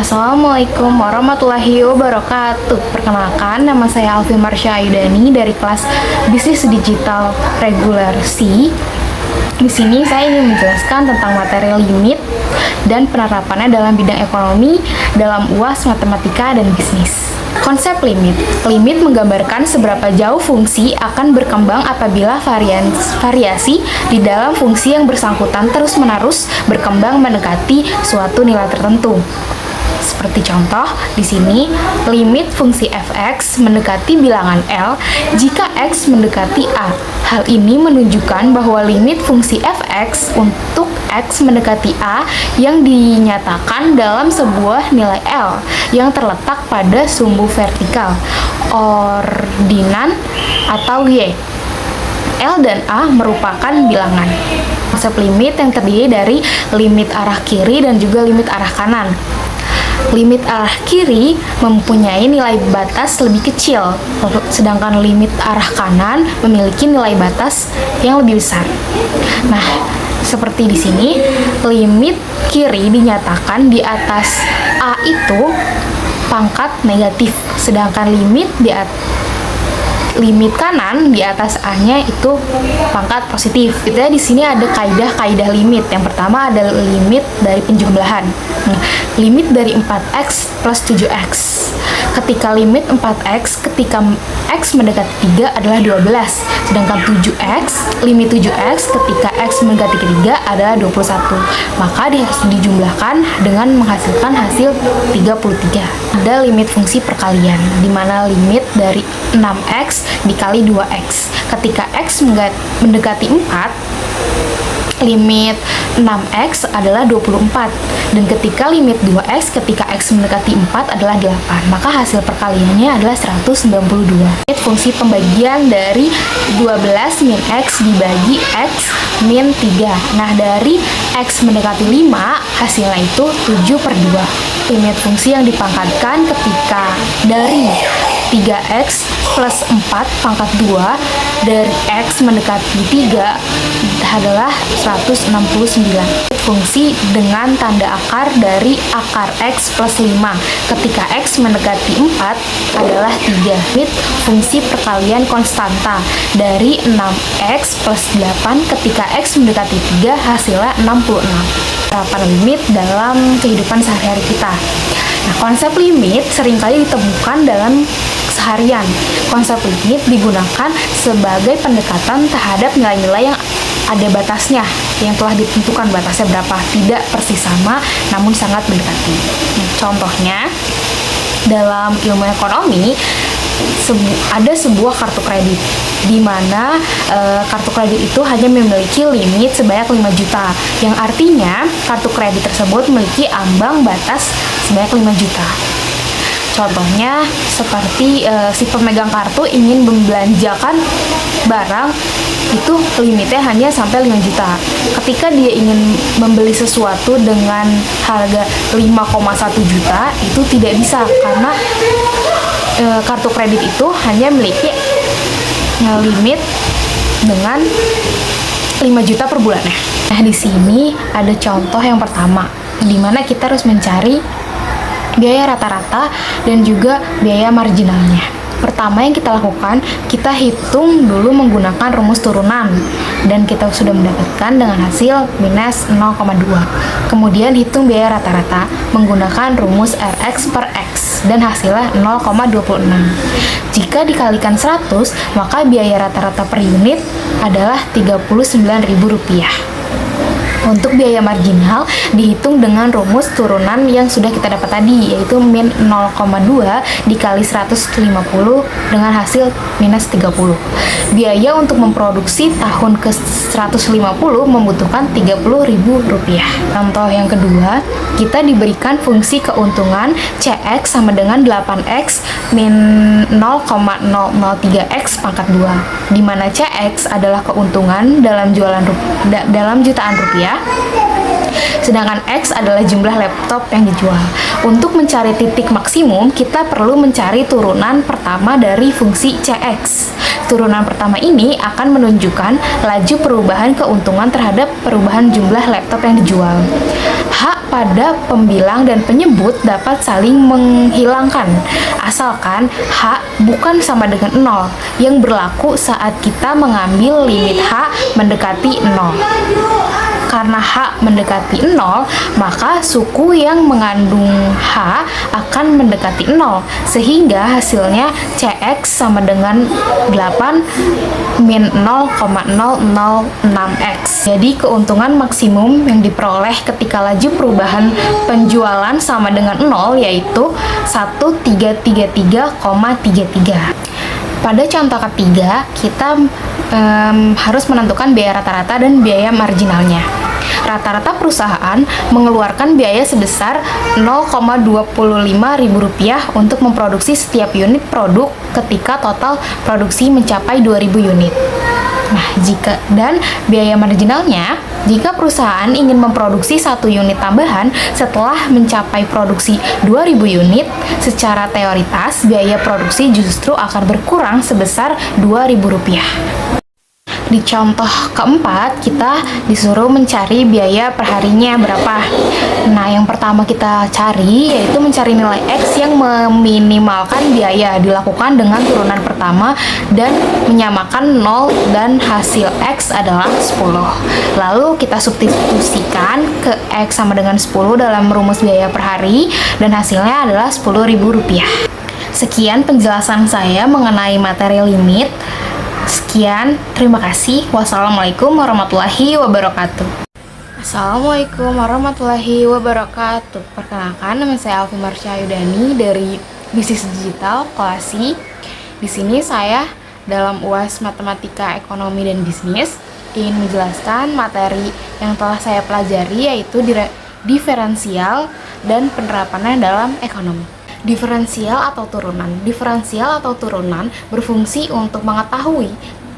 Assalamualaikum warahmatullahi wabarakatuh. Perkenalkan, nama saya Alfi Marsha Ayudani dari kelas Bisnis Digital Regular C. Di sini saya ingin menjelaskan tentang materi limit dan penerapannya dalam bidang ekonomi, dalam UAS, matematika, dan bisnis. Konsep limit. Limit menggambarkan seberapa jauh fungsi akan berkembang apabila variasi di dalam fungsi yang bersangkutan terus-menerus berkembang mendekati suatu nilai tertentu. Seperti contoh, di sini limit fungsi f(x) mendekati bilangan L jika x mendekati A. Hal ini menunjukkan bahwa limit fungsi f(x) untuk x mendekati A yang dinyatakan dalam sebuah nilai L yang terletak pada sumbu vertikal, ordinan, atau Y. L dan A merupakan bilangan. Konsep limit yang terdiri dari limit arah kiri dan juga limit arah kanan. Limit arah kiri mempunyai nilai batas lebih kecil, sedangkan limit arah kanan memiliki nilai batas yang lebih besar. Nah, seperti di sini, limit kiri dinyatakan di atas A itu pangkat negatif, sedangkan limit kanan di atas A-nya itu pangkat positif. Kita di sini ada kaidah limit. Yang pertama ada limit dari penjumlahan. Limit dari 4x plus 7x. Ketika limit 4x ketika x mendekati 3 adalah 12. Sedangkan 7x, limit 7x ketika x mendekati 3 adalah 21. Maka dijumlahkan dengan menghasilkan hasil 33. Ada limit fungsi perkalian, di mana limit dari 6x dikali 2x. Ketika x mendekati 4, limit 6x adalah 24. Dan ketika limit 2x ketika x mendekati 4 adalah 8. Maka hasil perkaliannya adalah 192. Limit fungsi pembagian dari 12 min x dibagi x min 3. Nah, dari x mendekati 5, hasilnya itu 7/2. Limit fungsi yang dipangkatkan ketika dari 3x plus 4 pangkat 2 dari x mendekati 3 adalah 169. Fungsi dengan tanda akar dari akar x plus 5 ketika x mendekati 4 adalah 3. Limit fungsi perkalian konstanta dari 6x plus 8 ketika x mendekati 3 hasilnya 66. Penerapan limit dalam kehidupan sehari-hari kita. Nah, konsep limit seringkali ditemukan dalam seharian. Konsep limit digunakan sebagai pendekatan terhadap nilai-nilai yang ada batasnya, yang telah ditentukan batasnya berapa, tidak persis sama, namun sangat mendekati. Contohnya, dalam ilmu ekonomi, ada sebuah kartu kredit, di mana kartu kredit itu hanya memiliki limit sebanyak 5 juta, yang artinya kartu kredit tersebut memiliki ambang batas sebanyak 5 juta. Contohnya seperti si pemegang kartu ingin membelanjakan barang, itu limitnya hanya sampai 5 juta. Ketika dia ingin membeli sesuatu dengan harga 5,1 juta, itu tidak bisa karena kartu kredit itu hanya memiliki limit dengan 5 juta per bulannya. Nah, di sini ada contoh yang pertama, di mana kita harus mencari biaya rata-rata dan juga biaya marginalnya. Pertama yang kita lakukan, kita hitung dulu menggunakan rumus turunan, dan kita sudah mendapatkan dengan hasil minus 0,2. Kemudian hitung biaya rata-rata menggunakan rumus Rx per X, dan hasilnya 0,26. Jika dikalikan 100, maka biaya rata-rata per unit adalah Rp39.000. Untuk biaya marginal dihitung dengan rumus turunan yang sudah kita dapat tadi, yaitu min 0,2 dikali 150 dengan hasil minus 30. Biaya untuk memproduksi tahun ke-150 membutuhkan Rp30.000. Contoh yang kedua, kita diberikan fungsi keuntungan Cx sama dengan 8x min 0,003x pangkat 2, di mana Cx adalah keuntungan dalam jutaan rupiah, sedangkan X adalah jumlah laptop yang dijual. Untuk mencari titik maksimum, kita perlu mencari turunan pertama dari fungsi Cx. Turunan pertama ini akan menunjukkan laju perubahan keuntungan terhadap perubahan jumlah laptop yang dijual. hak pada pembilang dan penyebut dapat saling menghilangkan, asalkan hak bukan sama dengan 0, yang berlaku saat kita mengambil limit hak mendekati 0. Karena H mendekati 0, maka suku yang mengandung H akan mendekati 0, sehingga hasilnya CX sama dengan 8 min 0,006X. Jadi keuntungan maksimum yang diperoleh ketika laju perubahan penjualan sama dengan 0 yaitu 1333,33. Pada contoh ketiga, kita harus menentukan biaya rata-rata dan biaya marginalnya. Rata-rata perusahaan mengeluarkan biaya sebesar Rp0,25.000 untuk memproduksi setiap unit produk ketika total produksi mencapai 2.000 unit. Nah, dan biaya marginalnya, jika perusahaan ingin memproduksi 1 unit tambahan setelah mencapai produksi 2.000 unit, secara teoritas biaya produksi justru akan berkurang sebesar Rp2.000. Di contoh keempat, kita disuruh mencari biaya per harinya berapa. Nah, yang pertama kita cari yaitu mencari nilai X yang meminimalkan biaya, dilakukan dengan turunan pertama dan menyamakan 0 dan hasil X adalah 10. Lalu kita substitusikan ke X sama dengan 10 dalam rumus biaya per hari dan hasilnya adalah Rp10.000. Sekian penjelasan saya mengenai materi limit. Sekian, terima kasih. Wassalamualaikum warahmatullahi wabarakatuh. Assalamualaikum warahmatullahi wabarakatuh. Perkenalkan, nama saya Alfi Marsyayudani dari Bisnis Digital Kolasi. Di sini saya dalam UAS Matematika Ekonomi dan Bisnis ingin menjelaskan materi yang telah saya pelajari, yaitu diferensial dan penerapannya dalam ekonomi. Diferensial atau turunan berfungsi untuk mengetahui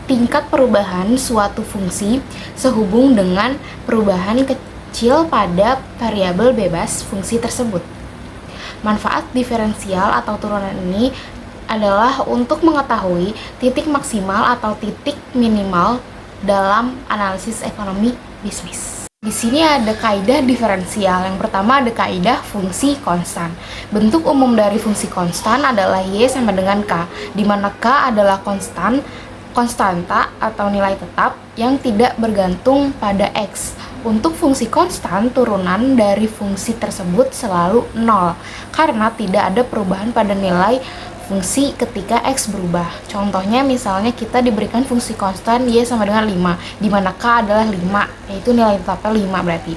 tingkat perubahan suatu fungsi sehubung dengan perubahan kecil pada variabel bebas fungsi tersebut. Manfaat diferensial atau turunan ini adalah untuk mengetahui titik maksimal atau titik minimal dalam analisis ekonomi bisnis. Di sini ada kaidah diferensial. Yang pertama ada kaidah fungsi konstan. Bentuk umum dari fungsi konstan adalah Y sama dengan K, di mana K adalah konstanta atau nilai tetap yang tidak bergantung pada X. Untuk fungsi konstan, turunan dari fungsi tersebut selalu 0, karena tidak ada perubahan pada nilai fungsi ketika X berubah. Contohnya misalnya kita diberikan fungsi konstan Y sama dengan 5, di mana K adalah 5, yaitu nilai tetapnya 5 berarti.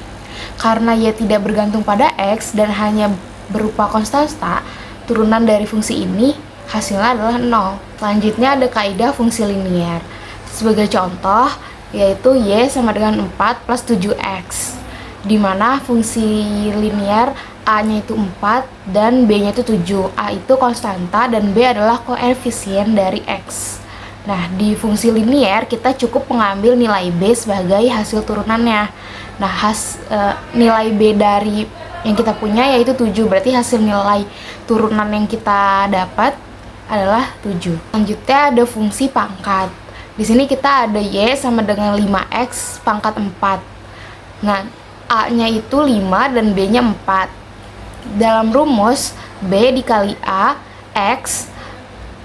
Karena Y tidak bergantung pada X dan hanya berupa konstanta, turunan dari fungsi ini hasilnya adalah 0. Selanjutnya ada kaidah fungsi linier. Sebagai contoh, yaitu Y sama dengan 4 plus 7X, di mana fungsi linier A-nya itu 4 dan B-nya itu 7. A itu konstanta dan B adalah koefisien dari X. Nah, di fungsi linier kita cukup mengambil nilai B sebagai hasil turunannya. Nah, nilai B dari yang kita punya yaitu 7, berarti hasil nilai turunan yang kita dapat adalah 7. Selanjutnya ada fungsi pangkat. Di sini kita ada Y sama dengan 5X pangkat 4. Nah, A-nya itu 5 dan B-nya 4. Dalam rumus, B dikali A, X,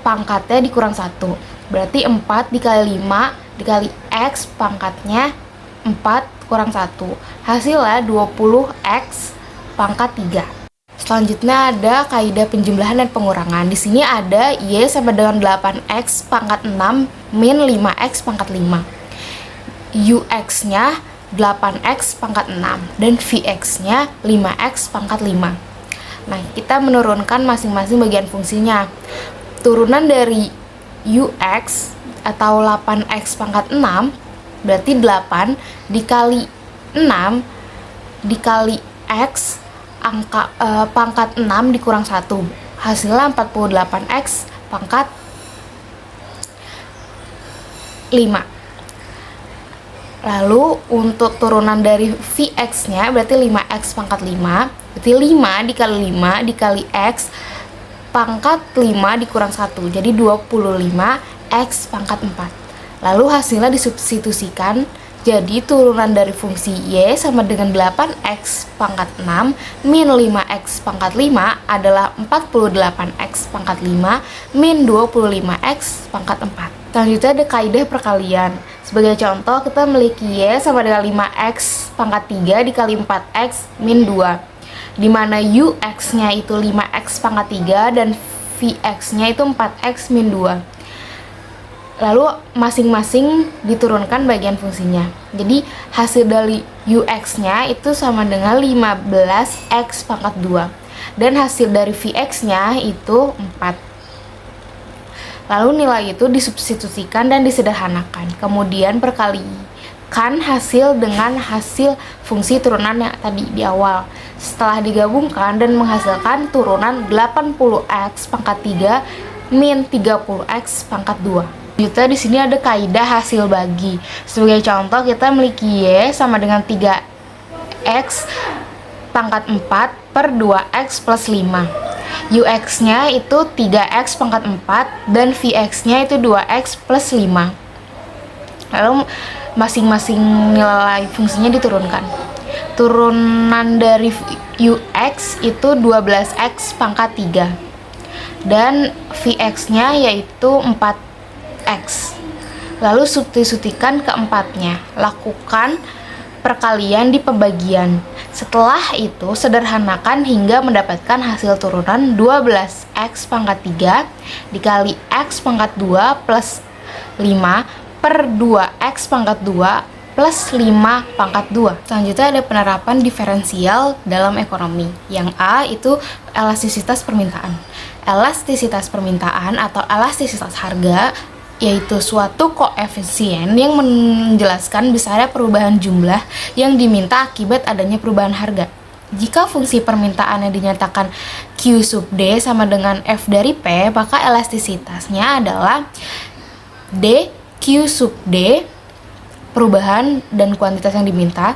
pangkatnya dikurang 1. Berarti 4 dikali 5 dikali X, pangkatnya 4 kurang 1. Hasilnya 20X pangkat 3. Selanjutnya ada kaidah penjumlahan dan pengurangan. Di sini ada Y sama dengan 8X pangkat 6 min 5X pangkat 5. UX-nya 8X pangkat 6 dan VX-nya 5X pangkat 5. Nah, kita menurunkan masing-masing bagian fungsinya. Turunan dari UX atau 8X pangkat 6 berarti 8 dikali 6 dikali X pangkat 6 dikurang 1. Hasilnya 48X pangkat 5. Lalu untuk turunan dari VX-nya berarti 5X pangkat 5, berarti 5 dikali 5 dikali X pangkat 5 dikurang 1, jadi 25X pangkat 4. Lalu hasilnya disubstitusikan Jadi turunan dari fungsi Y sama dengan 8X pangkat 6 min 5X pangkat 5 adalah 48X pangkat 5 min 25X pangkat 4. Selanjutnya ada kaidah perkalian. Sebagai contoh, kita memiliki Y sama dengan 5X pangkat 3 dikali 4X min 2, di mana UX-nya itu 5X pangkat 3 dan VX-nya itu 4X min 2. Lalu masing-masing diturunkan bagian fungsinya. Jadi hasil dari UX-nya itu sama dengan 15X pangkat 2. Dan hasil dari VX-nya itu 4. Lalu nilai itu disubstitusikan dan disederhanakan. Kemudian perkalikan hasil dengan hasil fungsi turunan yang tadi di awal. Setelah digabungkan dan menghasilkan turunan 80X pangkat 3 min 30X pangkat 2. Kita di sini ada kaidah hasil bagi. Sebagai contoh, kita memiliki Y sama dengan 3X pangkat 4 per 2X plus 5. UX-nya itu 3X pangkat 4 dan VX-nya itu 2X plus 5. Lalu masing-masing nilai fungsinya diturunkan. Turunan dari UX itu 12X pangkat 3 dan VX-nya yaitu 4X. Lalu substitusikan keempatnya. Lakukan perkalian di pembagian. Setelah itu sederhanakan hingga mendapatkan hasil turunan 12X pangkat 3 dikali X pangkat 2 plus 5 per 2X pangkat 2 plus 5 pangkat 2. Selanjutnya ada penerapan diferensial dalam ekonomi. Yang A itu elastisitas permintaan. Elastisitas permintaan atau elastisitas harga yaitu suatu koefisien yang menjelaskan besarnya perubahan jumlah yang diminta akibat adanya perubahan harga. Jika fungsi permintaan yang dinyatakan Q sub D sama dengan F dari P, maka elastisitasnya adalah D Q sub D, perubahan dan kuantitas yang diminta,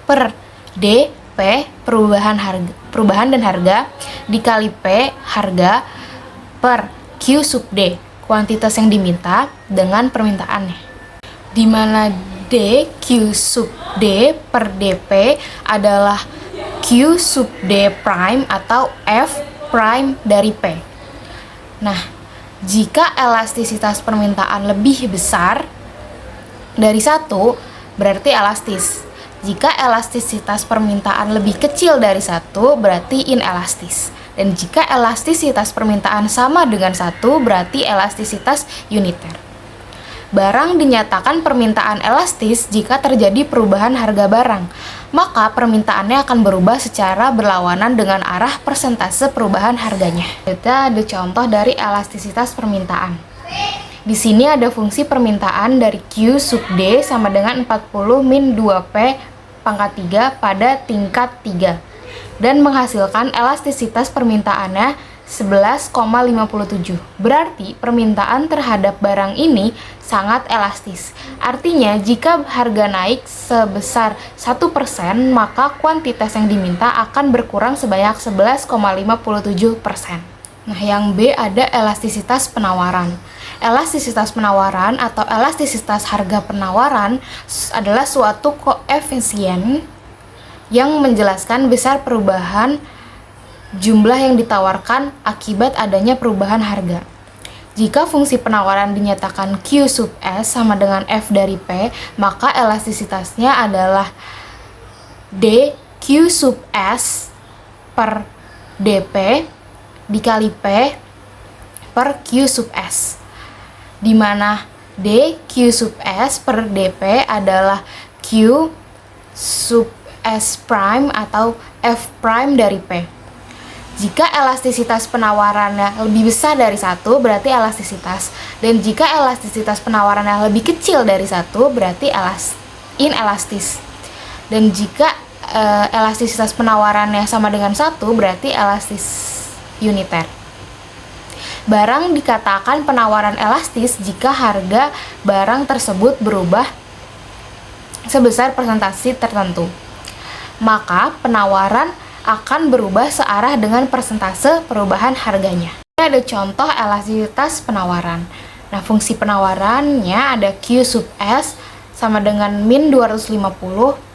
per D P, perubahan dan harga, dikali P, harga, per Q sub D, kuantitas yang diminta dengan permintaannya, di mana D Q sub D per DP adalah Q sub D prime atau F prime dari P. Nah, jika elastisitas permintaan lebih besar dari 1, berarti elastis. Jika elastisitas permintaan lebih kecil dari 1, berarti inelastis. Dan jika elastisitas permintaan sama dengan 1, berarti elastisitas uniter. Barang dinyatakan permintaan elastis jika terjadi perubahan harga barang, maka permintaannya akan berubah secara berlawanan dengan arah persentase perubahan harganya. Kita ada contoh dari elastisitas permintaan. Di sini ada fungsi permintaan dari Q sub D sama dengan 40 min 2P pangkat 3 pada tingkat 3. Dan menghasilkan elastisitas permintaannya 11,57. Berarti permintaan terhadap barang ini sangat elastis. Artinya jika harga naik sebesar 1%, maka kuantitas yang diminta akan berkurang sebanyak 11,57%. Nah, yang B ada elastisitas penawaran. Elastisitas penawaran atau elastisitas harga penawaran adalah suatu koefisien yang menjelaskan besar perubahan jumlah yang ditawarkan akibat adanya perubahan harga. Jika fungsi penawaran dinyatakan Q sub S sama dengan F dari P, maka elastisitasnya adalah D Q sub S per DP dikali P per Q sub S, di mana D Q sub S per DP adalah Q sub S prime atau F prime dari P. Jika elastisitas penawarannya lebih besar dari 1, berarti elastisitas. Dan jika elastisitas penawarannya lebih kecil dari 1, berarti inelastis. Dan jika elastisitas penawarannya sama dengan 1, berarti elastis uniter. Barang dikatakan penawaran elastis jika harga barang tersebut berubah sebesar persentase tertentu. Maka penawaran akan berubah searah dengan persentase perubahan harganya. Ini ada contoh elastisitas penawaran. Nah, fungsi penawarannya ada Q sub S sama dengan min 250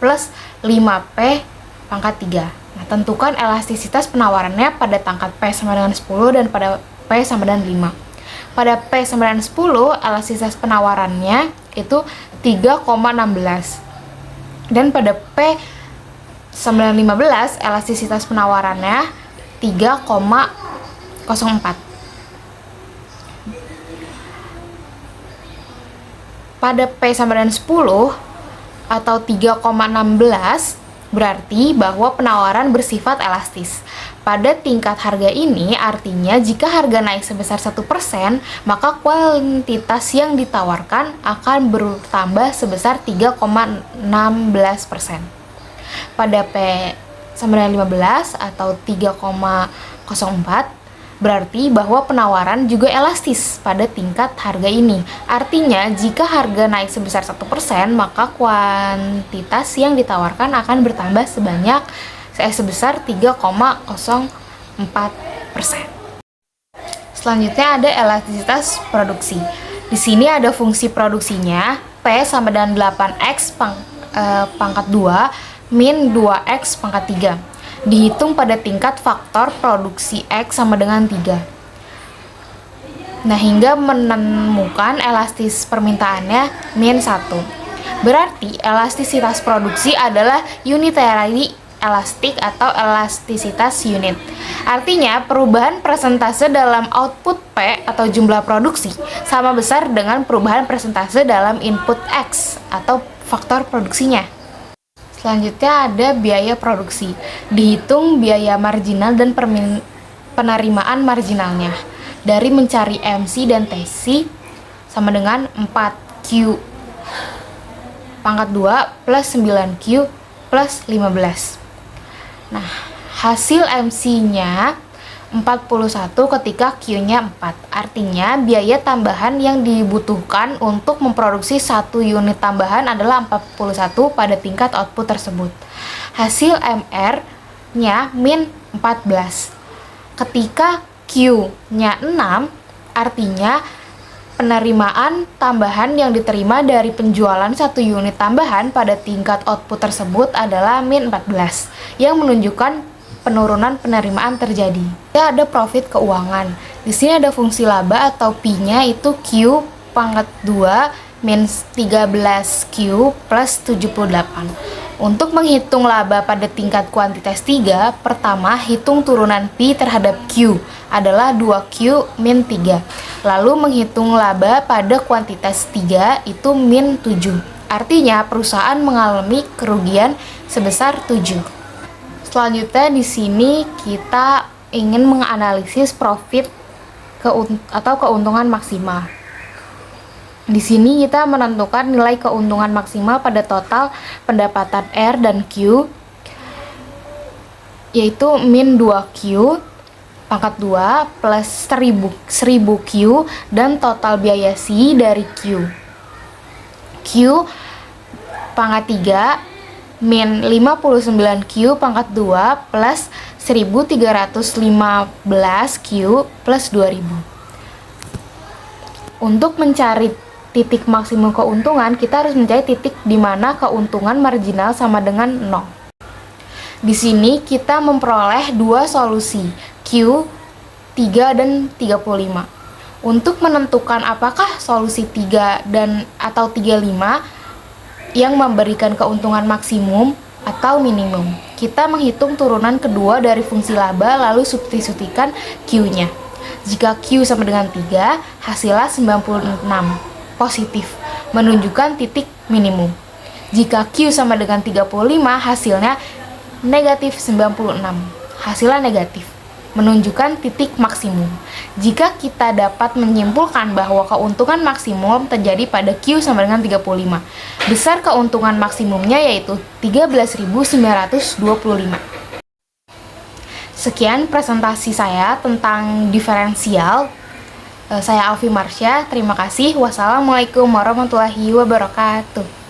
plus 5P pangkat 3. Nah, tentukan elastisitas penawarannya pada pangkat P sama dengan 10 dan pada P sama dengan 5. Pada P sama dengan 10, elastisitas penawarannya itu 3,16. Dan pada P sama dengan 15, elastisitas penawarannya 3,04. Pada P sama dengan 10 atau 3,16 berarti bahwa penawaran bersifat elastis. Pada tingkat harga ini artinya jika harga naik sebesar 1%, maka kuantitas yang ditawarkan akan bertambah sebesar 3,16%. Pada P sama dengan 15 atau 3,04 berarti bahwa penawaran juga elastis pada tingkat harga ini. Artinya, jika harga naik sebesar 1%, maka kuantitas yang ditawarkan akan bertambah sebesar 3,04%. Selanjutnya ada elastisitas produksi. Di sini ada fungsi produksinya, P sama dengan 8X pangkat 2 min 2X pangkat 3. Dihitung pada tingkat faktor produksi X sama dengan 3. Nah, hingga menemukan elastis permintaannya min 1. Berarti elastisitas produksi adalah unitarily elastic atau elastisitas unit. Artinya, perubahan persentase dalam output P atau jumlah produksi sama besar dengan perubahan persentase dalam input X atau faktor produksinya. Selanjutnya ada biaya produksi. Dihitung biaya marginal dan penerimaan marginalnya dari mencari MC dan TC sama dengan 4Q pangkat 2 plus 9Q plus 15. Nah, hasil MC-nya 41 ketika Q-nya 4. Artinya, biaya tambahan yang dibutuhkan untuk memproduksi 1 unit tambahan adalah 41 pada tingkat output tersebut. Hasil MR-nya min 14. Ketika Q-nya 6, artinya penerimaan tambahan yang diterima dari penjualan 1 unit tambahan pada tingkat output tersebut adalah min 14, yang menunjukkan penurunan penerimaan terjadi. Ya, ada profit keuangan. Di sini ada fungsi laba atau P-nya itu Q pangkat 2 min 13Q plus 78. Untuk menghitung laba pada tingkat kuantitas 3, pertama hitung turunan P terhadap Q adalah 2Q min 3. Lalu menghitung laba pada kuantitas 3 itu min 7. Artinya perusahaan mengalami kerugian sebesar 7. Selanjutnya di sini kita ingin menganalisis profit atau keuntungan maksimal. Di sini kita menentukan nilai keuntungan maksimal pada total pendapatan R dan Q, yaitu min 2Q pangkat 2 plus 1000 Q dan total biaya C dari Q. Q pangkat 3 min 59Q pangkat 2 plus 1315Q plus 2000. Untuk mencari titik maksimum keuntungan, kita harus mencari titik di mana keuntungan marginal sama dengan 0. Di sini kita memperoleh dua solusi, Q 3 dan 35. Untuk menentukan apakah solusi 3 dan atau 35 yang memberikan keuntungan maksimum atau minimum, kita menghitung turunan kedua dari fungsi laba lalu substitusikan Q-nya. Jika Q sama dengan 3, hasilnya 96 positif, menunjukkan titik minimum. Jika Q sama dengan 35, hasilnya negatif 96, hasilnya negatif, menunjukkan titik maksimum. Jika kita dapat menyimpulkan bahwa keuntungan maksimum terjadi pada Q sama dengan 35. Besar keuntungan maksimumnya yaitu 13.925. Sekian presentasi saya tentang diferensial. Saya Alfi Marsha, terima kasih. Wassalamualaikum warahmatullahi wabarakatuh.